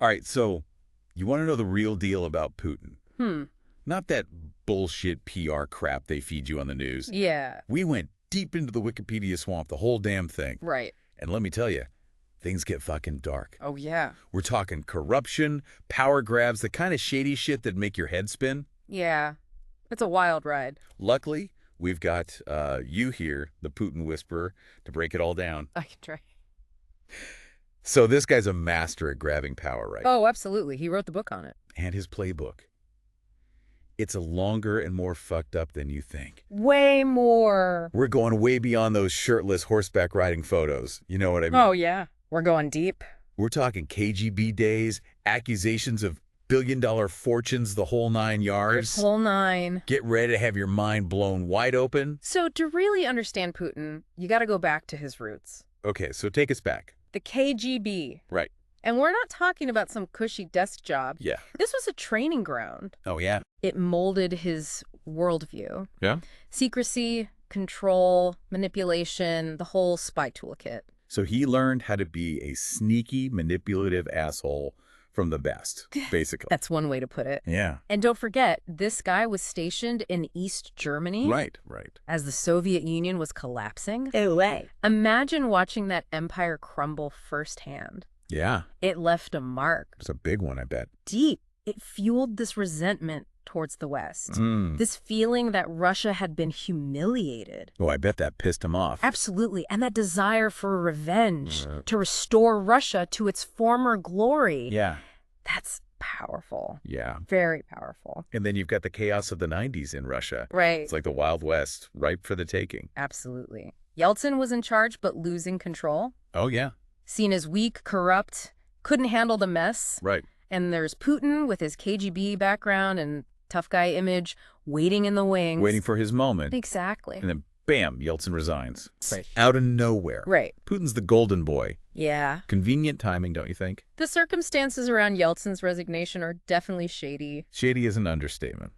All right, so you want to know the real deal about Putin? Not that bullshit PR crap they feed you on the news. Yeah. We went deep into the Wikipedia swamp, the whole damn thing. Right. And let me tell you, things get fucking dark. Oh, yeah. We're talking corruption, power grabs, the kind of shady shit that make your head spin. Yeah. It's a wild ride. Luckily, we've got you here, the Putin whisperer, to break it all down. I can try. So this guy's a master at grabbing power, right? Oh, absolutely. He wrote the book on it. And his playbook. It's a longer and more fucked up than you think. Way more. We're going way beyond those shirtless horseback riding photos. You know what I mean? Oh, yeah. We're going deep. We're talking KGB days, accusations of billion-dollar fortunes, the whole 9 yards. The whole 9. Get ready to have your mind blown wide open. So to really understand Putin, you got to go back to his roots. Okay, so take us back. The KGB. Right. And we're not talking about some cushy desk job. Yeah. This was a training ground. Oh, yeah? It molded his worldview. Yeah? Secrecy, control, manipulation, the whole spy toolkit. So he learned how to be a sneaky, manipulative asshole from the best, basically. That's one way to put it. Yeah. And don't forget, this guy was stationed in East Germany. Right. As the Soviet Union was collapsing. No way. Imagine watching that empire crumble firsthand. Yeah. It left a mark. It's a big one, I bet. Deep. It fueled this resentment towards the West. This feeling that Russia had been humiliated. Oh, I bet that pissed him off. Absolutely. And that desire for revenge, to restore Russia to its former glory. Yeah. That's powerful. Yeah. Very powerful. And then you've got the chaos of the 90s in Russia. Right. It's like the Wild West, ripe for the taking. Absolutely. Yeltsin was in charge, but losing control. Oh, yeah. Seen as weak, corrupt, couldn't handle the mess. Right. And there's Putin with his KGB background and tough guy image, waiting in the wings. Waiting for his moment. Exactly. And then, bam, Yeltsin resigns. Right. Out of nowhere. Right. Putin's the golden boy. Yeah. Convenient timing, don't you think? The circumstances around Yeltsin's resignation are definitely shady. Shady is an understatement.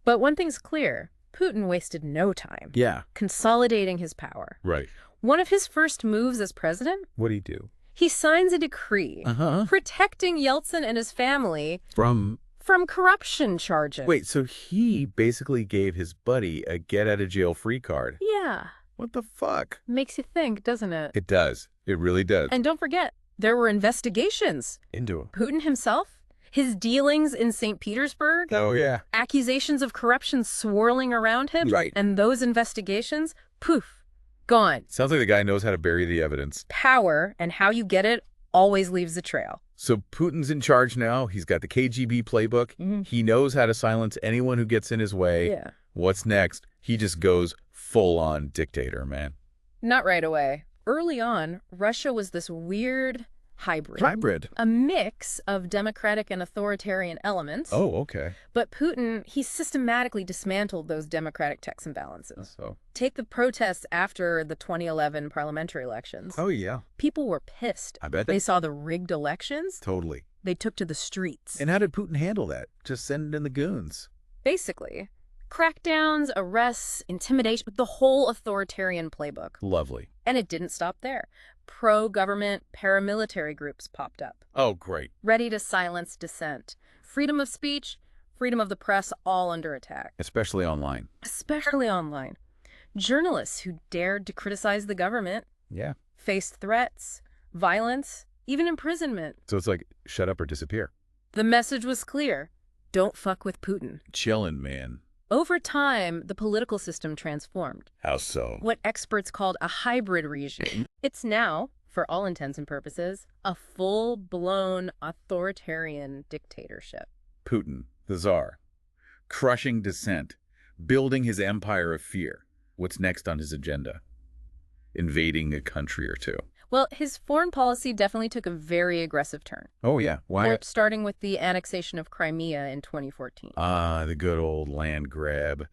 But one thing's clear. Putin wasted no time. Yeah. Consolidating his power. Right. One of his first moves as president? What'd he do? He signs a decree protecting Yeltsin and his family From corruption charges. Wait, so he basically gave his buddy a get-out-of-jail-free card. Yeah. What the fuck? Makes you think, doesn't it? It does. It really does. And don't forget, there were investigations. Into him. Putin himself, his dealings in St. Petersburg, Oh, yeah. accusations of corruption swirling around him. Right. And those investigations, poof, gone. Sounds like the guy knows how to bury the evidence. Power and how you get it always leaves a trail. So Putin's in charge now. He's got the KGB playbook. He knows how to silence anyone who gets in his way. Yeah. What's next? He just goes full-on dictator, man. Not right away. Early on, Russia was this weird hybrid. A mix of democratic and authoritarian elements. Oh, okay. But Putin, he systematically dismantled those democratic checks and balances. So. Take the protests after the 2011 parliamentary elections. Oh, yeah. People were pissed. I bet They saw the rigged elections. Totally. They took to the streets. And how did Putin handle that? Just send in the goons. Basically, crackdowns, arrests, intimidation, the whole authoritarian playbook. Lovely. And it didn't stop there. Pro-government paramilitary groups popped up. Oh, great. Ready to silence dissent. Freedom of speech, freedom of the press, all under attack. Especially online. Especially online. Journalists who dared to criticize the government Yeah. faced threats, violence, even imprisonment. So it's like, shut up or disappear. The message was clear. Don't fuck with Putin. Chillin', man. Over time, the political system transformed. How so? What experts called a hybrid regime. It's now, for all intents and purposes, a full-blown authoritarian dictatorship. Putin, the Tsar. Crushing dissent. Building his empire of fear. What's next on his agenda? Invading a country or two. Well, his foreign policy definitely took a very aggressive turn. Oh, yeah. Why? Starting with the annexation of Crimea in 2014. Ah, the good old land grab.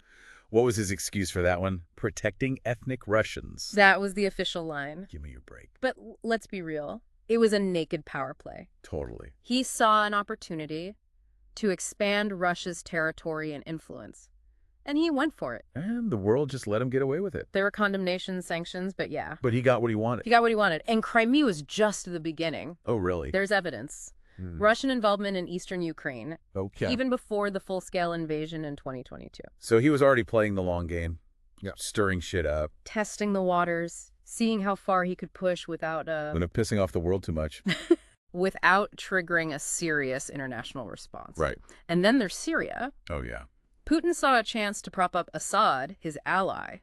What was his excuse for that one? Protecting ethnic Russians. That was the official line. Give me your break. But let's be real. It was a naked power play. Totally. He saw an opportunity to expand Russia's territory and influence. And he went for it. And the world just let him get away with it. There were condemnations, sanctions, but yeah. But he got what he wanted. He got what he wanted. And Crimea was just the beginning. Oh, really? There's evidence. Russian involvement in eastern Ukraine, Okay. even before the full-scale invasion in 2022. So he was already playing the long game, stirring shit up. Testing the waters, seeing how far he could push without Pissing off the world too much. without triggering a serious international response. Right. And then there's Syria. Oh, yeah. Putin saw a chance to prop up Assad, his ally,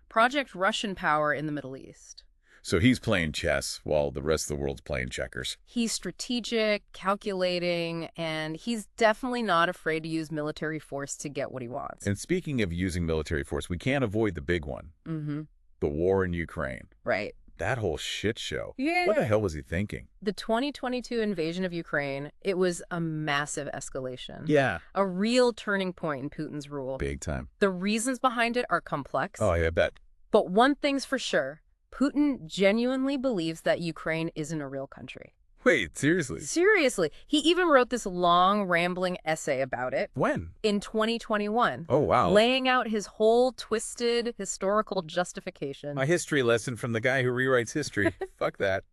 project Russian power in the Middle East. So he's playing chess while the rest of the world's playing checkers. He's strategic, calculating, and he's definitely not afraid to use military force to get what he wants. And speaking of using military force, we can't avoid the big one. The war in Ukraine. Right. That whole shit show. Yeah. What the hell was he thinking? The 2022 invasion of Ukraine, it was a massive escalation. Yeah. A real turning point in Putin's rule. Big time. The reasons behind it are complex. Oh, yeah, I bet. But one thing's for sure, Putin genuinely believes that Ukraine isn't a real country. Wait, seriously? Seriously. He even wrote this long, rambling essay about it. When? In 2021. Oh, wow. Laying out his whole twisted historical justification. A history lesson from the guy who rewrites history. Fuck that.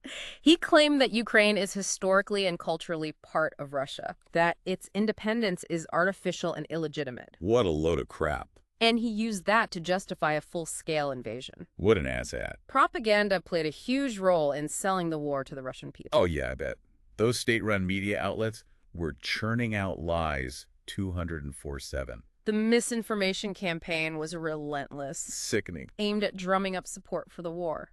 He claimed that Ukraine is historically and culturally part of Russia, that its independence is artificial and illegitimate. What a load of crap. And he used that to justify a full-scale invasion. What an asshat. Propaganda played a huge role in selling the war to the Russian people. Oh, yeah, I bet. Those state-run media outlets were churning out lies 204/7. The misinformation campaign was relentless, Sickening. aimed at drumming up support for the war,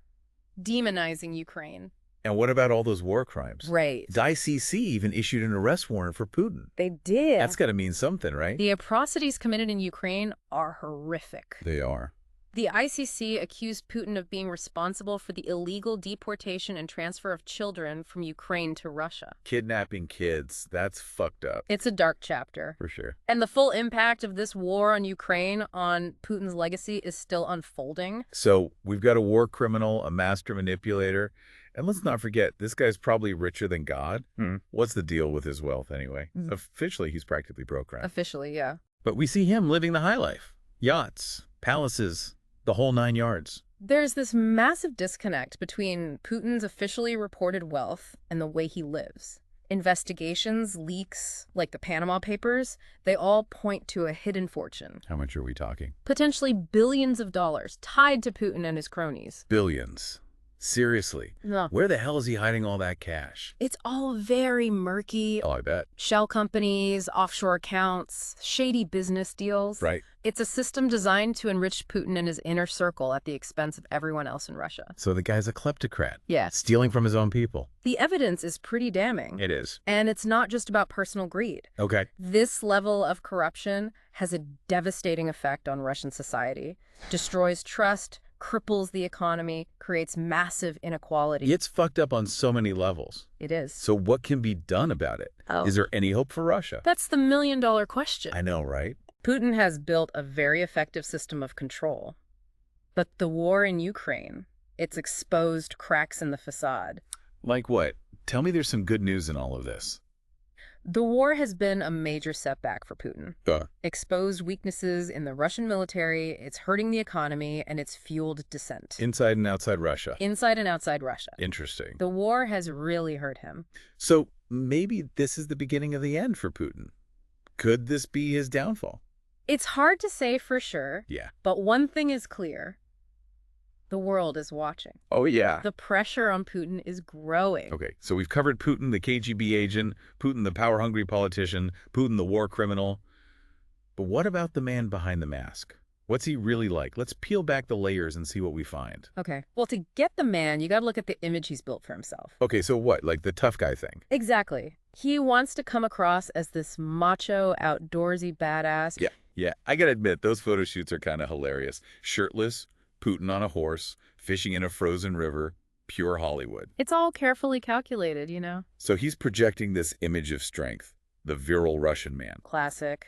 demonizing Ukraine. And what about all those war crimes? Right. The ICC even issued an arrest warrant for Putin. They did. That's got to mean something, right? The atrocities committed in Ukraine are horrific. They are. The ICC accused Putin of being responsible for the illegal deportation and transfer of children from Ukraine to Russia. Kidnapping kids. That's fucked up. It's a dark chapter. For sure. And the full impact of this war on Ukraine on Putin's legacy is still unfolding. So we've got a war criminal, a master manipulator, and let's not forget, this guy's probably richer than God. What's the deal with his wealth anyway? Officially, he's practically broke, right? Officially, yeah. But we see him living the high life. Yachts, palaces, the whole 9 yards. There's this massive disconnect between Putin's officially reported wealth and the way he lives. Investigations, leaks, like the Panama Papers, they all point to a hidden fortune. How much are we talking? Potentially billions of dollars tied to Putin and his cronies. Billions. Seriously. No. Where the hell is he hiding all that cash? It's all very murky. Oh, I bet. Shell companies, offshore accounts, shady business deals. Right. It's a system designed to enrich Putin and his inner circle at the expense of everyone else in Russia. So the guy's a kleptocrat. Yeah. Stealing from his own people. The evidence is pretty damning. It is. And it's not just about personal greed. Okay. This level of corruption has a devastating effect on Russian society, destroys trust, cripples the economy, creates massive inequality. It's fucked up on so many levels. It is. So what can be done about it? Is there any hope for Russia? That's the million-dollar question. I know, right? Putin has built a very effective system of control. But the war in Ukraine, it's exposed cracks in the facade. Like what? Tell me there's some good news in all of this. The war has been a major setback for Putin. Exposed weaknesses in the Russian military, it's hurting the economy, and it's fueled dissent. Inside and outside Russia. Inside and outside Russia. Interesting. The war has really hurt him. So maybe this is the beginning of the end for Putin. Could this be his downfall? It's hard to say for sure. Yeah. But one thing is clear. The world is watching. Oh, yeah. The pressure on Putin is growing. Okay, so we've covered Putin, the KGB agent, Putin, the power-hungry politician, Putin, the war criminal. But what about the man behind the mask? What's he really like? Let's peel back the layers and see what we find. Okay. Well, to get the man, you got to look at the image he's built for himself. Okay, so what? Like the tough guy thing? Exactly. He wants to come across as this macho, outdoorsy badass. Yeah. I gotta admit, those photo shoots are kind of hilarious. Shirtless, Putin on a horse, fishing in a frozen river, pure Hollywood. It's all carefully calculated, you know? So he's projecting this image of strength, the virile Russian man. Classic.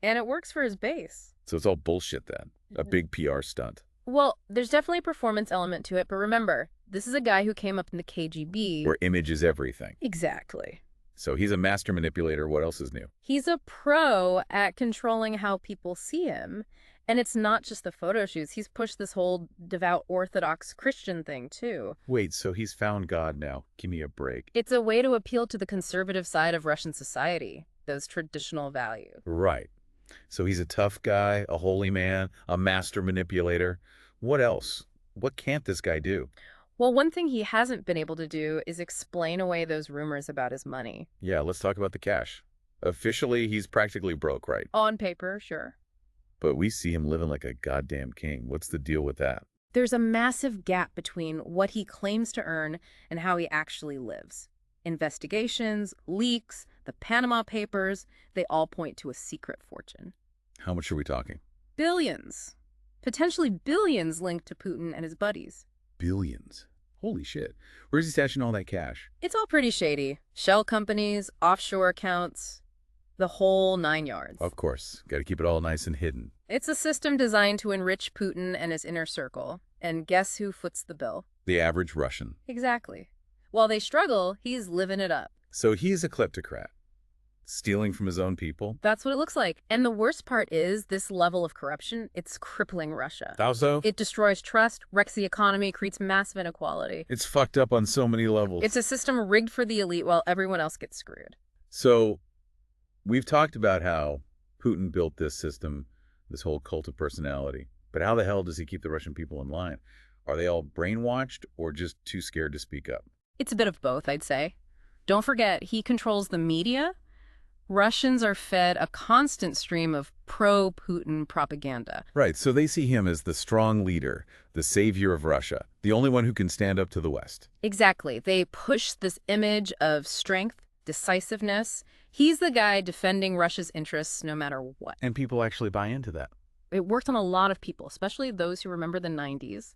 And it works for his base. So it's all bullshit then, a big PR stunt. Well, there's definitely a performance element to it, but remember, this is a guy who came up in the KGB. Where image is everything. Exactly. So he's a master manipulator. What else is new? He's a pro at controlling how people see him. And it's not just the photo shoots. He's pushed this whole devout Orthodox Christian thing, too. Wait, so he's found God now. Give me a break. It's a way to appeal to the conservative side of Russian society, those traditional values. Right. So he's a tough guy, a holy man, a master manipulator. What else? What can't this guy do? Well, one thing he hasn't been able to do is explain away those rumors about his money. Yeah, let's talk about the cash. Officially, he's practically broke, right? On paper, sure. But we see him living like a goddamn king. What's the deal with that? There's a massive gap between what he claims to earn and how he actually lives. Investigations, leaks, the Panama Papers, they all point to a secret fortune. How much are we talking? Billions. Potentially billions linked to Putin and his buddies. Billions. Holy shit. Where's he stashing all that cash? It's all pretty shady. Shell companies, offshore accounts, the whole 9 yards. Of course. Got to keep it all nice and hidden. It's a system designed to enrich Putin and his inner circle. And guess who foots the bill? The average Russian. Exactly. While they struggle, he's living it up. So he's a kleptocrat. Stealing from his own people. That's what it looks like. And the worst part is this level of corruption, it's crippling Russia. How so? It destroys trust, wrecks the economy, creates massive inequality. It's fucked up on so many levels. It's a system rigged for the elite while everyone else gets screwed. So we've talked about how Putin built this system, this whole cult of personality. But how the hell does he keep the Russian people in line? Are they all brainwashed or just too scared to speak up? It's a bit of both, I'd say. Don't forget, he controls the media. Russians are fed a constant stream of pro-Putin propaganda. Right, so they see him as the strong leader, the savior of Russia, the only one who can stand up to the West. Exactly. They push this image of strength, decisiveness. He's the guy defending Russia's interests no matter what. And people actually buy into that. It worked on a lot of people, especially those who remember the 90s.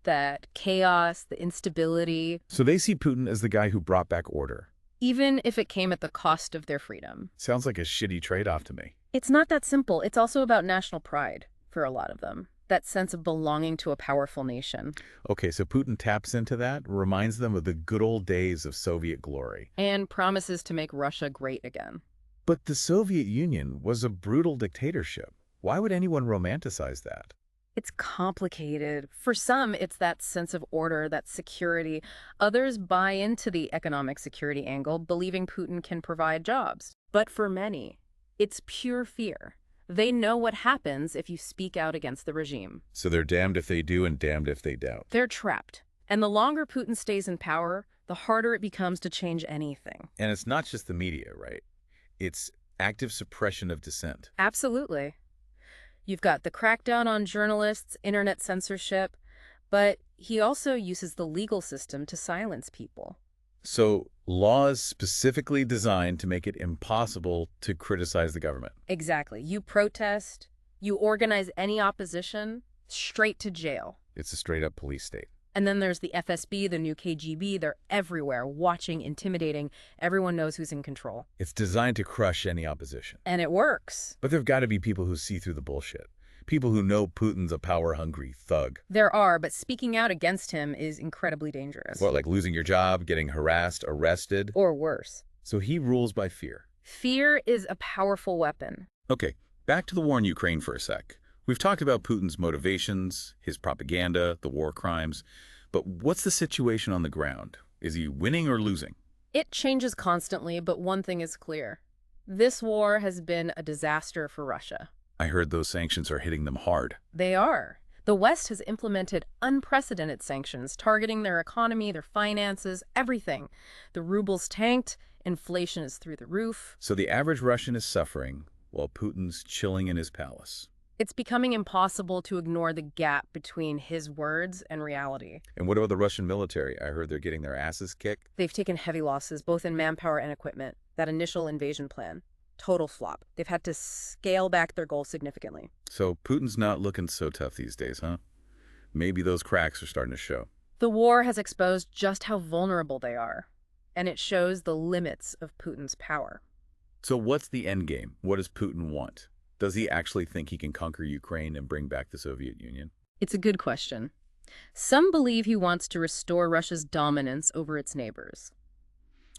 That chaos, the instability. So they see Putin as the guy who brought back order. Even if it came at the cost of their freedom. Sounds like a shitty trade-off to me. It's not that simple. It's also about national pride for a lot of them. That sense of belonging to a powerful nation. Okay, so Putin taps into that, reminds them of the good old days of Soviet glory. And promises to make Russia great again. But the Soviet Union was a brutal dictatorship. Why would anyone romanticize that? It's complicated. For some, it's that sense of order, that security. Others buy into the economic security angle, believing Putin can provide jobs. But for many, it's pure fear. They know what happens if you speak out against the regime. So they're damned if they do and damned if they doubt. They're trapped. And the longer Putin stays in power, the harder it becomes to change anything. And it's not just the media, right? It's active suppression of dissent. Absolutely. You've got the crackdown on journalists, internet censorship, but he also uses the legal system to silence people. So laws specifically designed to make it impossible to criticize the government. Exactly. You protest, you organize any opposition, straight to jail. It's a straight-up police state. And then there's the FSB, the new KGB. They're everywhere, watching, intimidating. Everyone knows who's in control. It's designed to crush any opposition. And it works. But there've got to be people who see through the bullshit. People who know Putin's a power-hungry thug. There are, but speaking out against him is incredibly dangerous. What, like losing your job, getting harassed, arrested? Or worse. So he rules by fear. Fear is a powerful weapon. Okay, back to the war in Ukraine for a sec. We've talked about Putin's motivations, his propaganda, the war crimes. But what's the situation on the ground? Is he winning or losing? It changes constantly, but one thing is clear. This war has been a disaster for Russia. I heard those sanctions are hitting them hard. They are. The West has implemented unprecedented sanctions, targeting their economy, their finances, everything. The ruble's tanked, inflation is through the roof. So the average Russian is suffering while Putin's chilling in his palace. It's becoming impossible to ignore the gap between his words and reality. And what about the Russian military? I heard they're getting their asses kicked. They've taken heavy losses, both in manpower and equipment. That initial invasion plan, total flop. They've had to scale back their goals significantly. So Putin's not looking so tough these days, huh? Maybe those cracks are starting to show. The war has exposed just how vulnerable they are, and it shows the limits of Putin's power. So what's the end game? What does Putin want? Does he actually think he can conquer Ukraine and bring back the Soviet Union? It's a good question. Some believe he wants to restore Russia's dominance over its neighbors.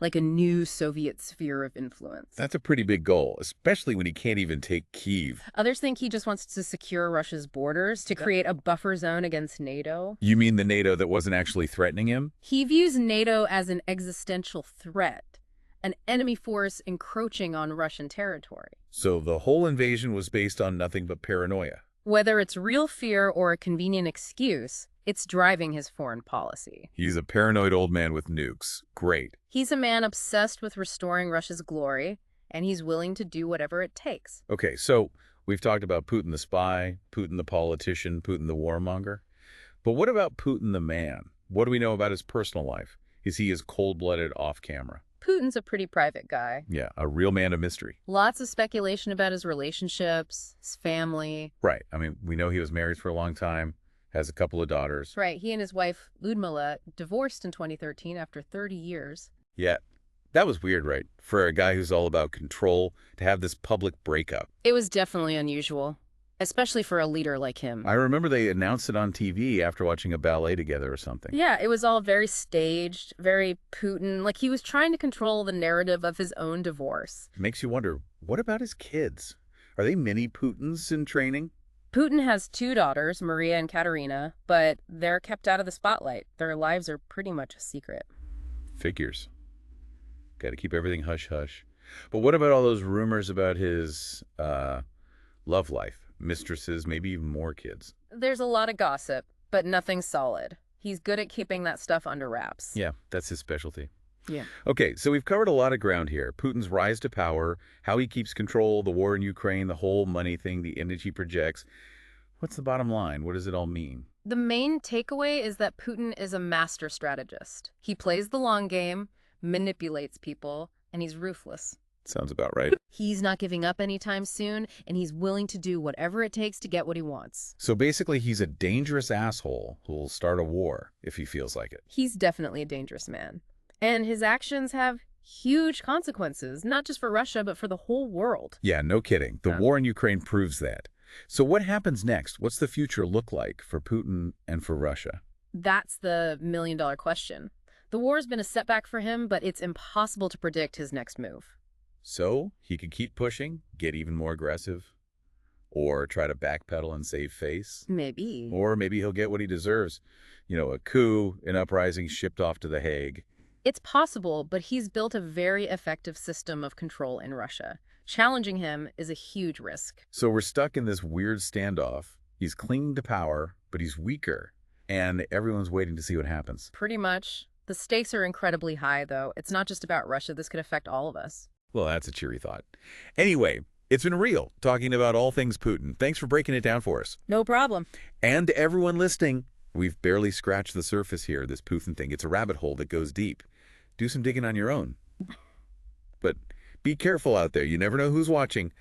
like a new Soviet sphere of influence. That's a pretty big goal, especially when he can't even take Kyiv. Others think he just wants to secure Russia's borders to create a buffer zone against NATO. You mean the NATO that wasn't actually threatening him? He views NATO as an existential threat, an enemy force encroaching on Russian territory. So the whole invasion was based on nothing but paranoia. Whether it's real fear or a convenient excuse, it's driving his foreign policy. He's a paranoid old man with nukes. Great. He's a man obsessed with restoring Russia's glory, and he's willing to do whatever it takes. Okay, so we've talked about Putin the spy, Putin the politician, Putin the warmonger. But what about Putin the man? What do we know about his personal life? Is he as cold-blooded off-camera? Putin's a pretty private guy. Yeah, a real man of mystery. Lots of speculation about his relationships, his family. Right. I mean, we know he was married for a long time, has a couple of daughters. Right. He and his wife, Ludmila, divorced in 2013 after 30 years. Yeah, that was weird, right? For a guy who's all about control, to have this public breakup. It was definitely unusual, especially for a leader like him. I remember they announced it on TV after watching a ballet together or something. Yeah, it was all very staged, very Putin. Like he was trying to control the narrative of his own divorce. It makes you wonder, what about his kids? Are they mini Putins in training? Putin has 2 daughters, Maria and Katerina, but they're kept out of the spotlight. Their lives are pretty much a secret. Figures. Got to keep everything hush-hush. But what about all those rumors about his love life? Mistresses, maybe even more kids. There's a lot of gossip, but nothing solid. He's good at keeping that stuff under wraps. Yeah, that's his specialty. Yeah. Okay, so we've covered a lot of ground here. Putin's rise to power, how he keeps control, the war in Ukraine, the whole money thing, the image he projects. What's the bottom line? What does it all mean? The main takeaway is that Putin is a master strategist. He plays the long game, manipulates people, and he's ruthless. Sounds about right. He's not giving up anytime soon, and he's willing to do whatever it takes to get what he wants. So basically, he's a dangerous asshole who'll start a war if he feels like it. He's definitely a dangerous man. And his actions have huge consequences, not just for Russia, but for the whole world. Yeah, no kidding. The war in Ukraine proves that. So what happens next? What's the future look like for Putin and for Russia? That's the million-dollar question. The war's been a setback for him, but it's impossible to predict his next move. So he could keep pushing, get even more aggressive, or try to backpedal and save face. Maybe. Or maybe he'll get what he deserves. You know, a coup, an uprising shipped off to The Hague. It's possible, but he's built a very effective system of control in Russia. Challenging him is a huge risk. So we're stuck in this weird standoff. He's clinging to power, but he's weaker, and everyone's waiting to see what happens. Pretty much. The stakes are incredibly high, though. It's not just about Russia. This could affect all of us. Well, that's a cheery thought. Anyway, it's been real, talking about all things Putin. Thanks for breaking it down for us. No problem. And to everyone listening, we've barely scratched the surface here, this Putin thing. It's a rabbit hole that goes deep. Do some digging on your own. But be careful out there. You never know who's watching.